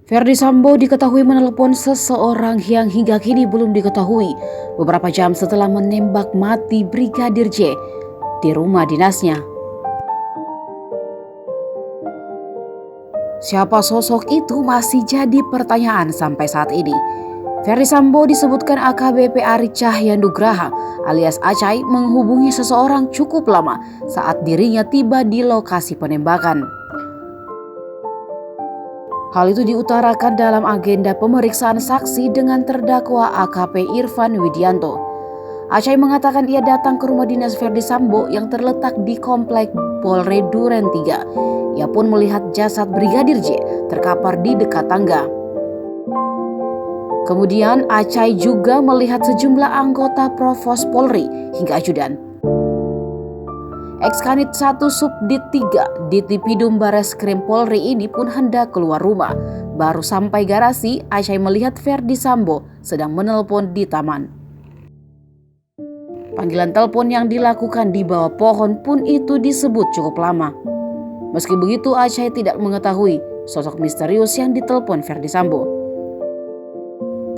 Ferdy Sambo diketahui menelpon seseorang yang hingga kini belum diketahui beberapa jam setelah menembak mati Brigadir J di rumah dinasnya. Siapa sosok itu masih jadi pertanyaan sampai saat ini. Ferdy Sambo disebutkan AKBP Ari Cahyandugraha alias Acai menghubungi seseorang cukup lama saat dirinya tiba di lokasi penembakan. Hal itu diutarakan dalam agenda pemeriksaan saksi dengan terdakwa AKP Irfan Widianto. Acai mengatakan ia datang ke rumah dinas Ferdy Sambo yang terletak di Komplek Polres Duren 3. Ia pun melihat jasad Brigadir J terkapar di dekat tangga. Kemudian Acai juga melihat sejumlah anggota Provos Polri hingga ajudan. Ex-Kanit 1 Subdit 3 Ditipidum Bareskrim Polri ini pun hendak keluar rumah. Baru sampai garasi, Acai melihat Ferdy Sambo sedang menelpon di taman. Panggilan telepon yang dilakukan di bawah pohon pun itu disebut cukup lama. Meski begitu, Acai tidak mengetahui sosok misterius yang ditelepon Ferdy Sambo.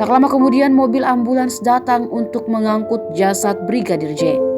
Tak lama kemudian mobil ambulans datang untuk mengangkut jasad Brigadir J.